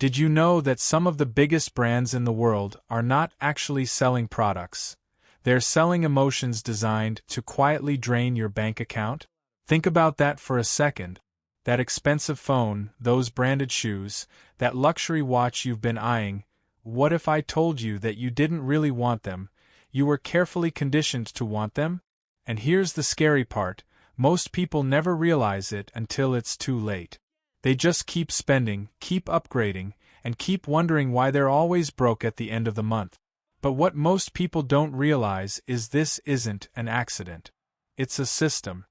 Did you know that some of the biggest brands in the world are not actually selling products? They're selling emotions designed to quietly drain your bank account? Think about that for a second. That expensive phone, those branded shoes, that luxury watch you've been eyeing. What if I told you that you didn't really want them? You were carefully conditioned to want them? And here's the scary part: most people never realize it until it's too late. They just keep spending, keep upgrading, and keep wondering why they're always broke at the end of the month. But what most people don't realize is this isn't an accident. It's a system.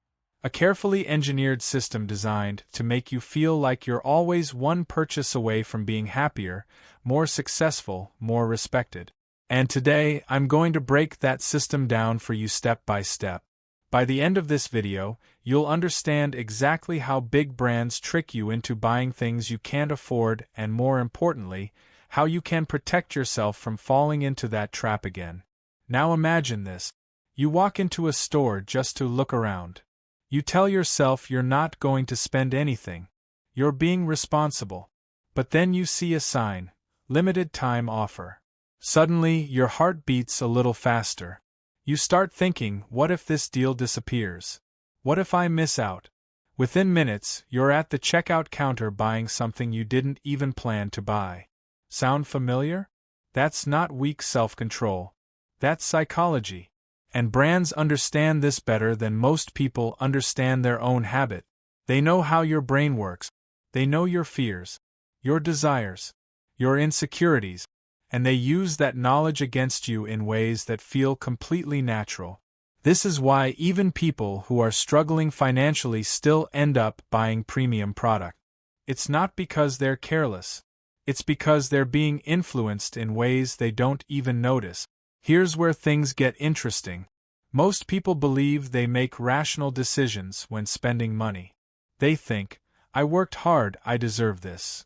A carefully engineered system designed to make you feel like you're always one purchase away from being happier, more successful, more respected. And today, I'm going to break that system down for you step by step. By the end of this video, you'll understand exactly how big brands trick you into buying things you can't afford and, more importantly, how you can protect yourself from falling into that trap again. Now imagine this. You walk into a store just to look around. You tell yourself you're not going to spend anything. You're being responsible. But then you see a sign, limited time offer. Suddenly, your heart beats a little faster. You start thinking, what if this deal disappears? What if I miss out? Within minutes, you're at the checkout counter buying something you didn't even plan to buy. Sound familiar? That's not weak self-control. That's psychology. And brands understand this better than most people understand their own habit. They know how your brain works. They know your fears, your desires, your insecurities, and they use that knowledge against you in ways that feel completely natural. This is why even people who are struggling financially still end up buying premium product. It's not because they're careless. It's because they're being influenced in ways they don't even notice. Here's where things get interesting. Most people believe they make rational decisions when spending money. They think, I worked hard, I deserve this.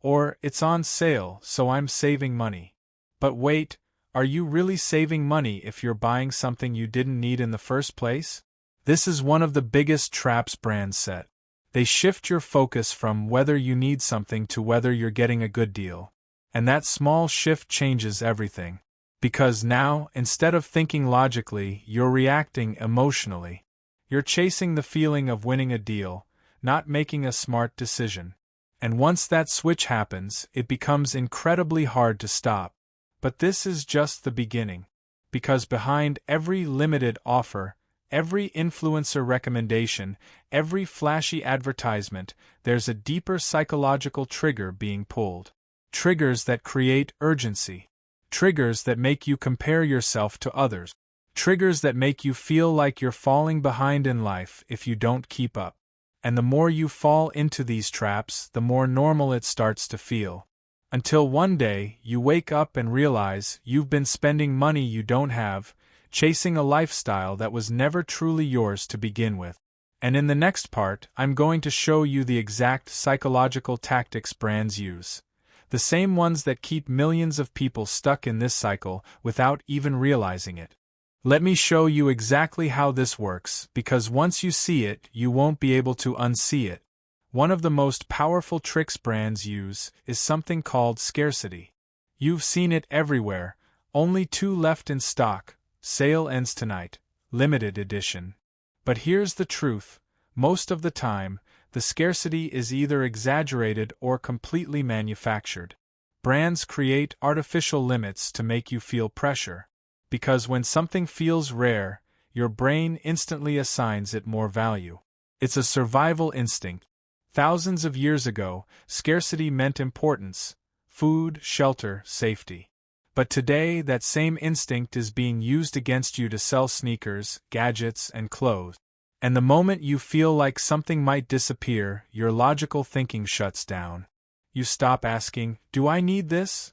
Or, it's on sale, so I'm saving money. But wait, are you really saving money if you're buying something you didn't need in the first place? This is one of the biggest traps brands set. They shift your focus from whether you need something to whether you're getting a good deal. And that small shift changes everything. Because now, instead of thinking logically, you're reacting emotionally. You're chasing the feeling of winning a deal, not making a smart decision. And once that switch happens, it becomes incredibly hard to stop. But this is just the beginning. Because behind every limited offer, every influencer recommendation, every flashy advertisement, there's a deeper psychological trigger being pulled. Triggers that create urgency. Triggers that make you compare yourself to others. Triggers that make you feel like you're falling behind in life if you don't keep up. And the more you fall into these traps, the more normal it starts to feel. Until one day, you wake up and realize you've been spending money you don't have, chasing a lifestyle that was never truly yours to begin with. And in the next part, I'm going to show you the exact psychological tactics brands use. The same ones that keep millions of people stuck in this cycle without even realizing it. Let me show you exactly how this works, because once you see it, you won't be able to unsee it. One of the most powerful tricks brands use is something called scarcity. You've seen it everywhere. Only 2 left in stock. Sale ends tonight. Limited edition. But here's the truth. Most of the time, the scarcity is either exaggerated or completely manufactured. Brands create artificial limits to make you feel pressure. Because when something feels rare, your brain instantly assigns it more value. It's a survival instinct. Thousands of years ago, scarcity meant importance: food, shelter, safety. But today, that same instinct is being used against you to sell sneakers, gadgets, and clothes. And the moment you feel like something might disappear, your logical thinking shuts down. You stop asking, "Do I need this?"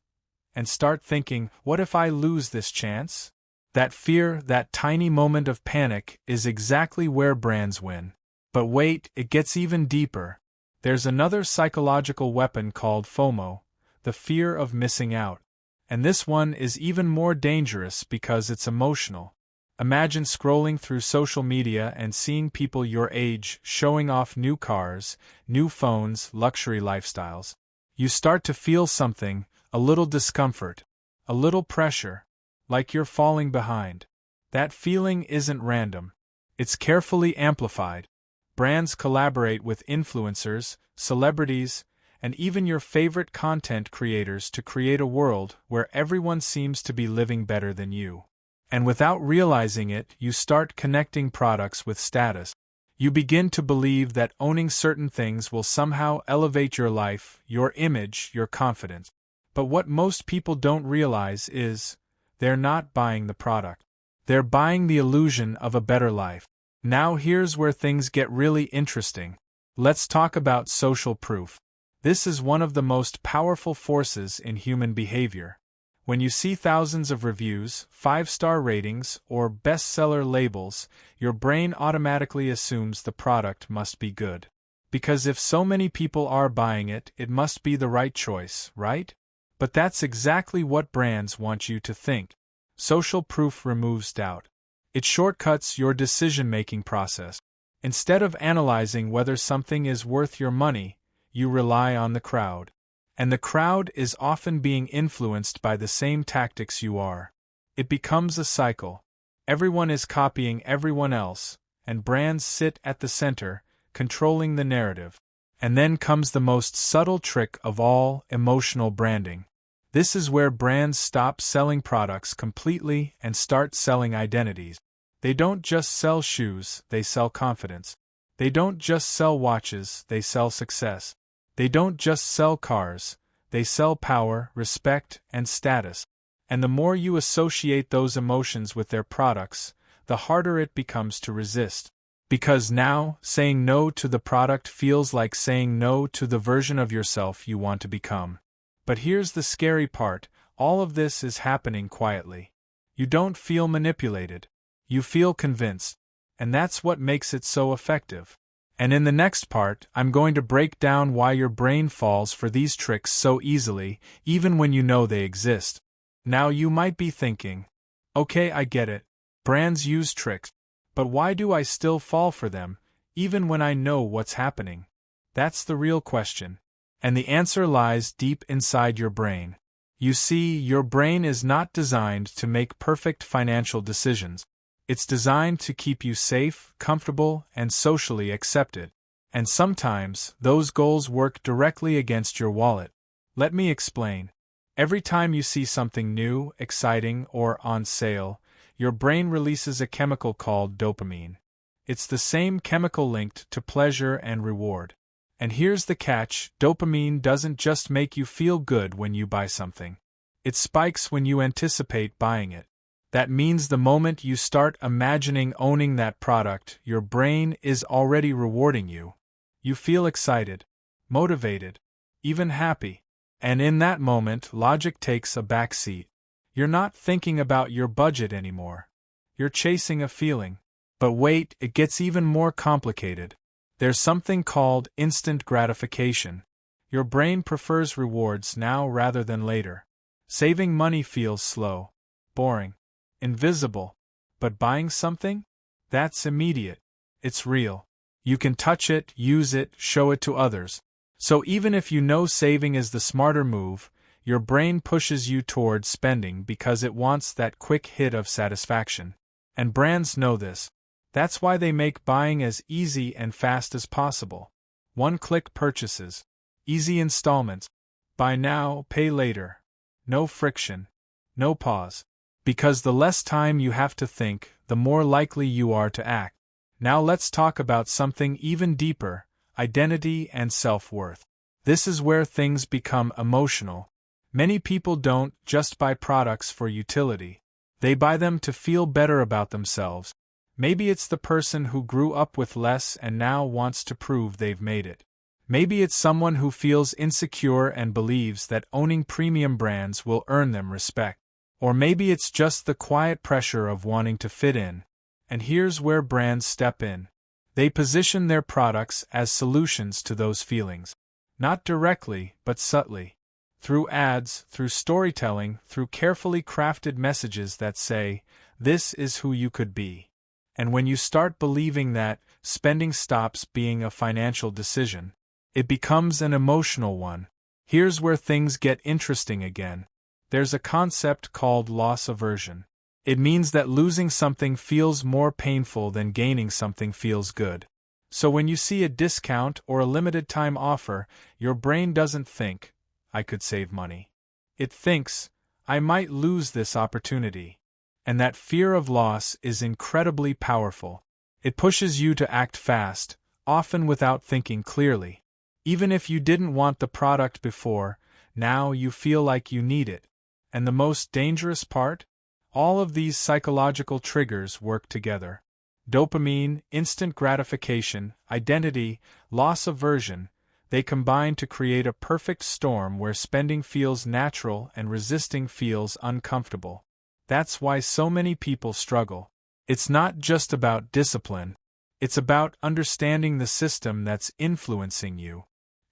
and start thinking, "What if I lose this chance?" That fear, that tiny moment of panic, is exactly where brands win. But wait, it gets even deeper. There's another psychological weapon called FOMO, the fear of missing out. And this one is even more dangerous because it's emotional. Imagine scrolling through social media and seeing people your age showing off new cars, new phones, luxury lifestyles. You start to feel something, a little discomfort, a little pressure, like you're falling behind. That feeling isn't random. It's carefully amplified. Brands collaborate with influencers, celebrities, and even your favorite content creators to create a world where everyone seems to be living better than you. And without realizing it, you start connecting products with status. You begin to believe that owning certain things will somehow elevate your life, your image, your confidence. But what most people don't realize is, they're not buying the product. They're buying the illusion of a better life. Now here's where things get really interesting. Let's talk about social proof. This is one of the most powerful forces in human behavior. When you see thousands of reviews, 5-star ratings, or bestseller labels, your brain automatically assumes the product must be good. Because if so many people are buying it, it must be the right choice, right? But that's exactly what brands want you to think. Social proof removes doubt. It shortcuts your decision-making process. Instead of analyzing whether something is worth your money, you rely on the crowd. And the crowd is often being influenced by the same tactics you are. It becomes a cycle. Everyone is copying everyone else, and brands sit at the center, controlling the narrative. And then comes the most subtle trick of all, emotional branding. This is where brands stop selling products completely and start selling identities. They don't just sell shoes, they sell confidence. They don't just sell watches, they sell success. They don't just sell cars, they sell power, respect, and status. And the more you associate those emotions with their products, the harder it becomes to resist. Because now, saying no to the product feels like saying no to the version of yourself you want to become. But here's the scary part, all of this is happening quietly. You don't feel manipulated. You feel convinced. And that's what makes it so effective. And in the next part, I'm going to break down why your brain falls for these tricks so easily, even when you know they exist. Now you might be thinking, okay, I get it. Brands use tricks. But why do I still fall for them, even when I know what's happening? That's the real question. And the answer lies deep inside your brain. You see, your brain is not designed to make perfect financial decisions. It's designed to keep you safe, comfortable, and socially accepted. And sometimes, those goals work directly against your wallet. Let me explain. Every time you see something new, exciting, or on sale, your brain releases a chemical called dopamine. It's the same chemical linked to pleasure and reward. And here's the catch, dopamine doesn't just make you feel good when you buy something. It spikes when you anticipate buying it. That means the moment you start imagining owning that product, your brain is already rewarding you. You feel excited, motivated, even happy. And in that moment, logic takes a back seat. You're not thinking about your budget anymore. You're chasing a feeling. But wait, it gets even more complicated. There's something called instant gratification. Your brain prefers rewards now rather than later. Saving money feels slow, boring, invisible. But buying something? That's immediate. It's real. You can touch it, use it, show it to others. So even if you know saving is the smarter move, your brain pushes you towards spending because it wants that quick hit of satisfaction. And brands know this. That's why they make buying as easy and fast as possible. One-click purchases. Easy installments. Buy now, pay later. No friction. No pause. Because the less time you have to think, the more likely you are to act. Now let's talk about something even deeper, identity and self-worth. This is where things become emotional. Many people don't just buy products for utility. They buy them to feel better about themselves. Maybe it's the person who grew up with less and now wants to prove they've made it. Maybe it's someone who feels insecure and believes that owning premium brands will earn them respect. Or maybe it's just the quiet pressure of wanting to fit in. And here's where brands step in. They position their products as solutions to those feelings. Not directly, but subtly. Through ads, through storytelling, through carefully crafted messages that say, "This is who you could be." And when you start believing that, spending stops being a financial decision. It becomes an emotional one. Here's where things get interesting again. There's a concept called loss aversion. It means that losing something feels more painful than gaining something feels good. So when you see a discount or a limited time offer, your brain doesn't think, I could save money. It thinks, I might lose this opportunity. And that fear of loss is incredibly powerful. It pushes you to act fast, often without thinking clearly. Even if you didn't want the product before, now you feel like you need it. And the most dangerous part? All of these psychological triggers work together. Dopamine, instant gratification, identity, loss aversion, they combine to create a perfect storm where spending feels natural and resisting feels uncomfortable. That's why so many people struggle. It's not just about discipline. It's about understanding the system that's influencing you.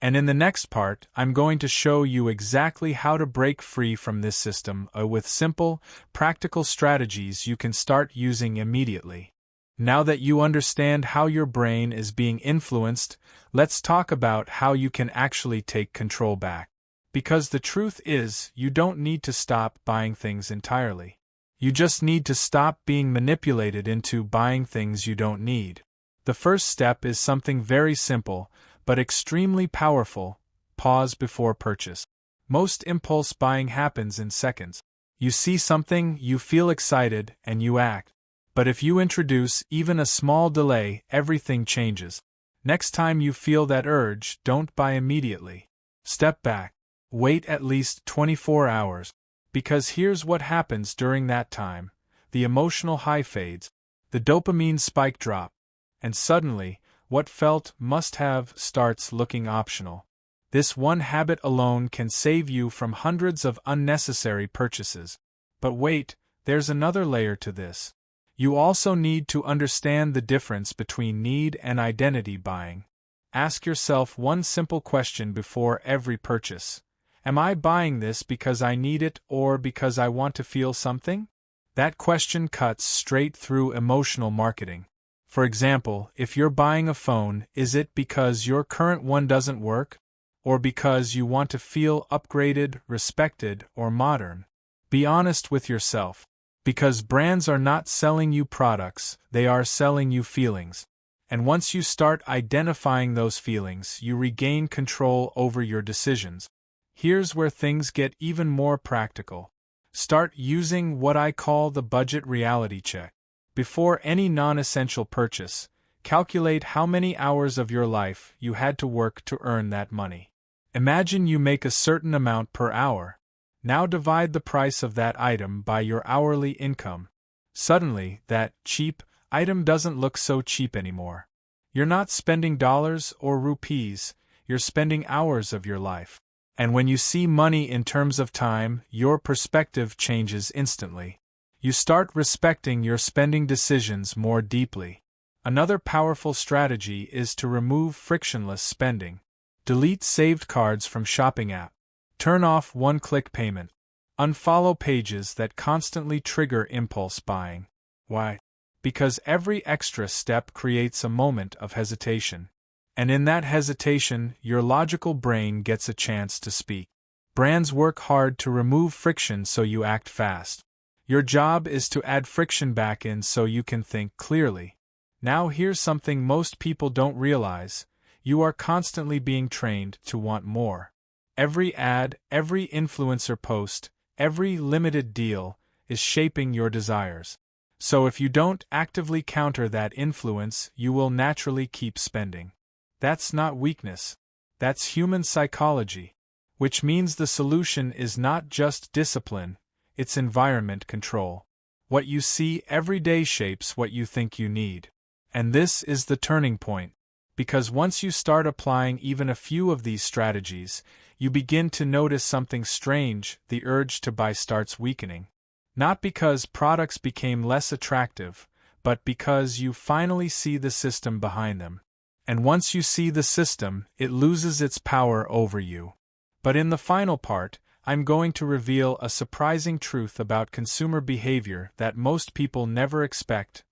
And in the next part, I'm going to show you exactly how to break free from this system with simple, practical strategies you can start using immediately. Now that you understand how your brain is being influenced, let's talk about how you can actually take control back. Because the truth is, you don't need to stop buying things entirely. You just need to stop being manipulated into buying things you don't need. The first step is something very simple, but extremely powerful: pause before purchase. Most impulse buying happens in seconds. You see something, you feel excited, and you act. But if you introduce even a small delay, everything changes. Next time you feel that urge, don't buy immediately. Step back. Wait at least 24 hours. Because here's what happens during that time. The emotional high fades. The dopamine spike drops. And suddenly, what felt must-have starts looking optional. This one habit alone can save you from hundreds of unnecessary purchases. But wait, there's another layer to this. You also need to understand the difference between need and identity buying. Ask yourself one simple question before every purchase. Am I buying this because I need it or because I want to feel something? That question cuts straight through emotional marketing. For example, if you're buying a phone, is it because your current one doesn't work? Or because you want to feel upgraded, respected, or modern? Be honest with yourself. Because brands are not selling you products, they are selling you feelings. And once you start identifying those feelings, you regain control over your decisions. Here's where things get even more practical. Start using what I call the budget reality check. Before any non-essential purchase, calculate how many hours of your life you had to work to earn that money. Imagine you make a certain amount per hour. Now divide the price of that item by your hourly income. Suddenly, that cheap item doesn't look so cheap anymore. You're not spending dollars or rupees, you're spending hours of your life. And when you see money in terms of time, your perspective changes instantly. You start respecting your spending decisions more deeply. Another powerful strategy is to remove frictionless spending. Delete saved cards from shopping apps. Turn off one-click payment. Unfollow pages that constantly trigger impulse buying. Why? Because every extra step creates a moment of hesitation. And in that hesitation, your logical brain gets a chance to speak. Brands work hard to remove friction so you act fast. Your job is to add friction back in so you can think clearly. Now here's something most people don't realize. You are constantly being trained to want more. Every ad, every influencer post, every limited deal is shaping your desires. So if you don't actively counter that influence, you will naturally keep spending. That's not weakness. That's human psychology. Which means the solution is not just discipline, it's environment control. What you see every day shapes what you think you need. And this is the turning point. Because once you start applying even a few of these strategies, you begin to notice something strange. The urge to buy starts weakening. Not because products became less attractive, but because you finally see the system behind them. And once you see the system, it loses its power over you. But in the final part, I'm going to reveal a surprising truth about consumer behavior that most people never expect,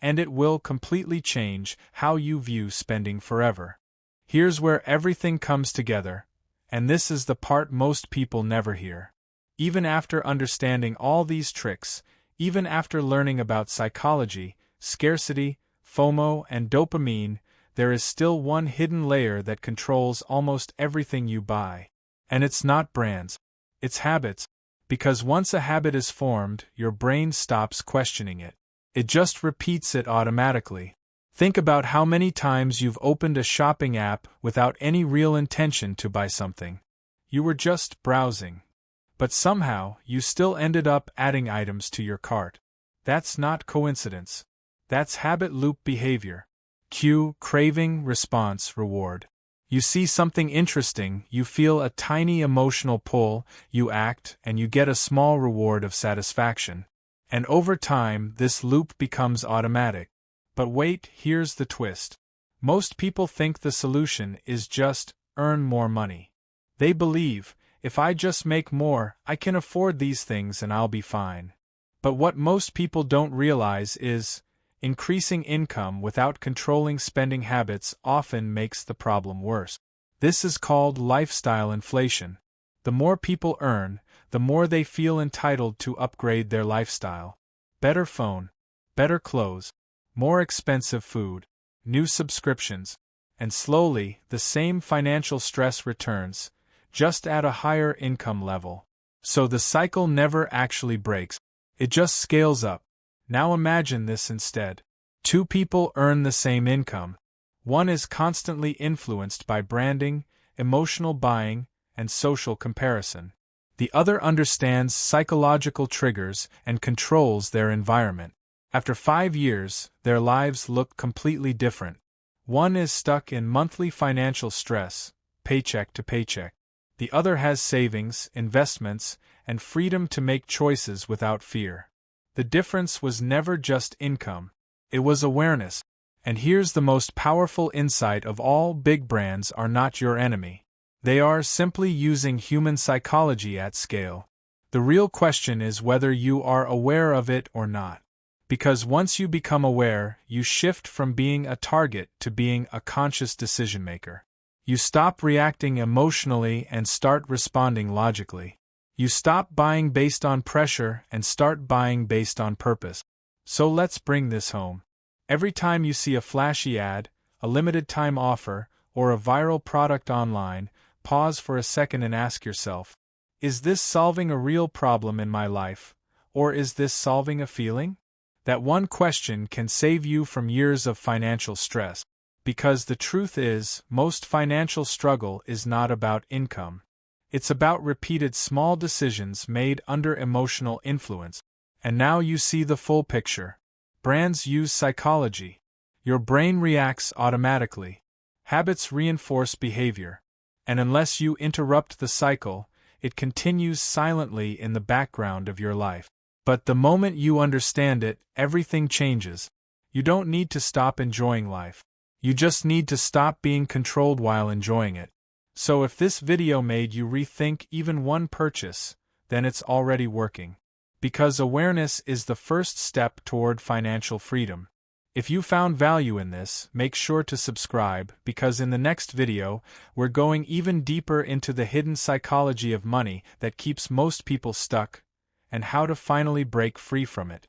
and it will completely change how you view spending forever. Here's where everything comes together, And this is the part most people never hear. Even after understanding all these tricks, even after learning about psychology, scarcity, FOMO, and dopamine, there is still one hidden layer that controls almost everything you buy. And it's not brands. It's habits. Because once a habit is formed, your brain stops questioning it. It just repeats it automatically. Think about how many times you've opened a shopping app without any real intention to buy something. You were just browsing. But somehow, you still ended up adding items to your cart. That's not coincidence. That's habit loop behavior. Cue, craving, response, reward. You see something interesting, you feel a tiny emotional pull, you act, and you get a small reward of satisfaction. And over time, this loop becomes automatic. But wait, here's the twist. Most people think the solution is just earn more money. They believe, if I just make more, I can afford these things and I'll be fine. But what most people don't realize is, increasing income without controlling spending habits often makes the problem worse. This is called lifestyle inflation. The more people earn, the more they feel entitled to upgrade their lifestyle. Better phone, better clothes, more expensive food, new subscriptions, and slowly, the same financial stress returns, just at a higher income level. So the cycle never actually breaks. It just scales up. Now imagine this instead. Two people earn the same income. One is constantly influenced by branding, emotional buying, and social comparison. The other understands psychological triggers and controls their environment. After 5 years, their lives look completely different. One is stuck in monthly financial stress, paycheck to paycheck. The other has savings, investments, and freedom to make choices without fear. The difference was never just income. It was awareness. And here's the most powerful insight of all: big brands are not your enemy. They are simply using human psychology at scale. The real question is whether you are aware of it or not. Because once you become aware, you shift from being a target to being a conscious decision maker. You stop reacting emotionally and start responding logically. You stop buying based on pressure and start buying based on purpose. So let's bring this home. Every time you see a flashy ad, a limited time offer, or a viral product online, pause for a second and ask yourself, is this solving a real problem in my life, or is this solving a feeling? That one question can save you from years of financial stress. Because the truth is, most financial struggle is not about income. It's about repeated small decisions made under emotional influence. And now you see the full picture. Brands use psychology. Your brain reacts automatically. Habits reinforce behavior. And unless you interrupt the cycle, it continues silently in the background of your life. But the moment you understand it, everything changes. You don't need to stop enjoying life. You just need to stop being controlled while enjoying it. So if this video made you rethink even one purchase, then it's already working. Because awareness is the first step toward financial freedom. If you found value in this, make sure to subscribe, because in the next video, we're going even deeper into the hidden psychology of money that keeps most people stuck, and how to finally break free from it.